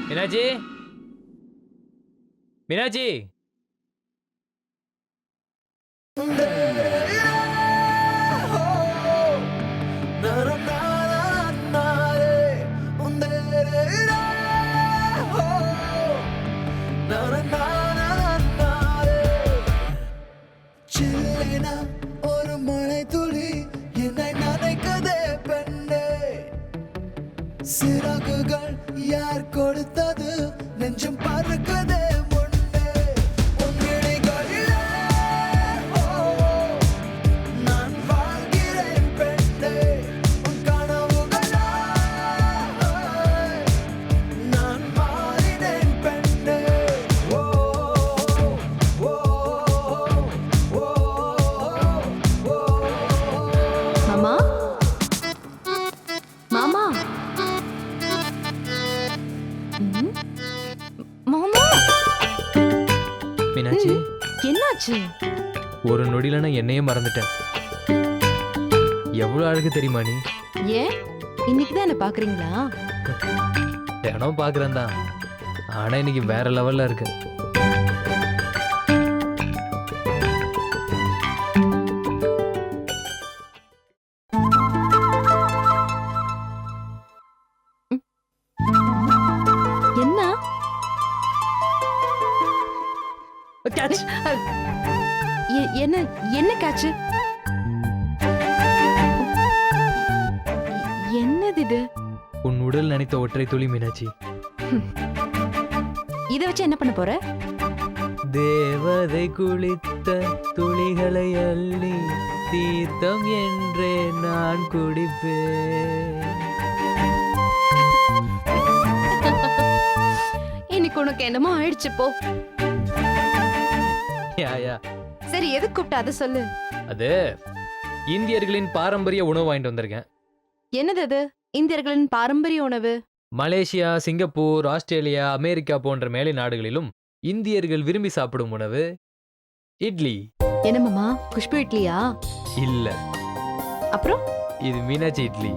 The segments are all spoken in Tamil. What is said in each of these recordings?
மீனாட்சி மீனாட்சி ஒரு மழை துளி என்னை நனைக்கதே பெண்ணே, சிறகுகள் யார் கொடுத்தது நெஞ்சம் பறக்கதே முன்னே, உன் விழிகளிலே நான் வாழ்கிறேன் பெண்ணே, உன் கனவுகளாய் நான் மாறினேன் பெண்ணே. ஓ ஓ ஓ ஓ. மாமா மாமா ம்? மாமா மீனாட்சி என்னாச்சு? ஒரு நொடியில நான் என்னையே மறந்துட்டேன். எவ்வளவு அழகு தெரியுமா நீ? ஏன் இன்னைக்கு தான் என்ன பாக்குறீங்களா? தினம் பாக்குறேன் தான், ஆனா இன்னைக்கு வேற லெவல்ல இருக்கு. என்ன கேட்ச். என்ன என்ன காச்சு? என்னது இது? உன் உடல் நினைத்த ஒற்றை துளி மீனாட்சி. இத வச்சு என்ன பண்ண போற? தேவதை குளித்த துளிகளை அள்ளி தீர்த்தம் என்றே நான் குடிப்பேன். இன்னைக்கு உனக்கு என்னமோ ஆயிடுச்சு போ. யா, யா. சரி எதுக்கு கூப்பிட்ட அதை சொல்லு. அது இந்தியர்களின் பாரம்பரிய உணவு வாங்கிட்டு வந்திருக்கேன். என்னது அது? இந்தியர்களின் பாரம்பரிய உணவு? மலேசியா, சிங்கப்பூர், ஆஸ்திரேலியா, அமெரிக்கா போன்ற மேலை நாடுகளிலும் இந்தியர்கள் விரும்பி சாப்பிடும் உணவு இட்லி. என்ன மாமா, குஷ்பு இட்லியா? இல்ல, அப்புறம் இது மீனாட்சி இட்லி.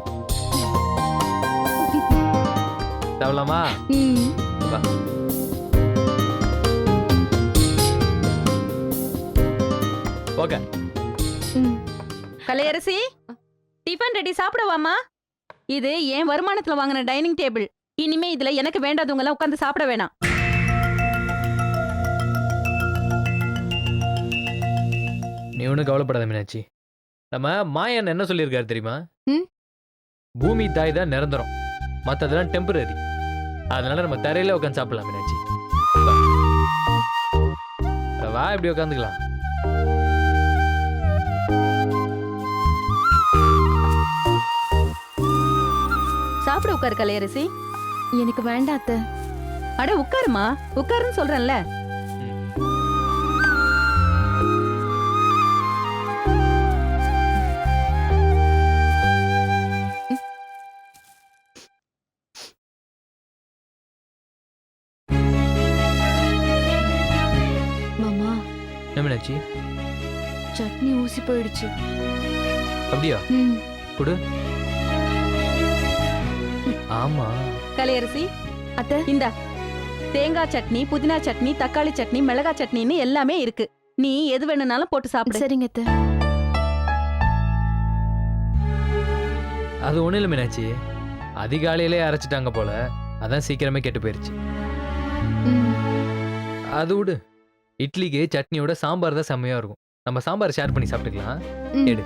சாப்பிடலாமா? ம். வா. ஓகே. ம். கலையரசி, டிஃபன் ரெடி, சாப்பிடவாமா? இது என் வருமானத்துல வாங்கின டைனிங் டேபிள். இனிமே இதுல எனக்கு வேண்டாதவங்க எல்லாம் உட்கார்ந்து சாப்பிட வேணாம். நீ ஒன்றும் கவலைப்படாத மீனாட்சி. நம்ம மாயன் என்ன சொல்லியிருக்காரு தெரியுமா? ம். பூமி தாய் தான் நிரந்தரம், மற்றதெல்லாம் டெம்பரரி. அதனால நம்ம தரையில உட்காந்து சாப்பிடலாம் மீனாட்சி. வா. வா, இப்படி உட்காந்துக்கலாம். சாப்பிட உட்காரு கலையரசி. எனக்கு வேண்டாம் அத்தை. அட உட்காருமா, உட்காருன்னு சொல்றேன்ல. மாமா, என்ன மீனாட்சி? சட்னி ஊசி போயிடுச்சு. அப்படியா? ம். கொடு. ஆமா. கலையரசி, அத்தை, இந்தா தேங்காய் சட்னி, புதினா சட்னி, தக்காளி சட்னி, மிளகாய் சட்னின்னு எல்லாமே இருக்கு. நீ எது வேணும்னாலும் போட்டு சாப்பிடு. சரிங்க அத்தை. அது ஒண்ணும் இல்லை மீனாட்சி, அதிகாலையிலே அரைச்சிட்டாங்க போல, அதான் சீக்கிரமே கெட்டு போயிருச்சு. ம். அது விடு, இட்லிக்கு சட்னியோட சாம்பார் தான் செம்மையா இருக்கும். நம்ம சாம்பார் ஷேர் பண்ணி சாப்பிட்டுக்கலாம். ம். எடு.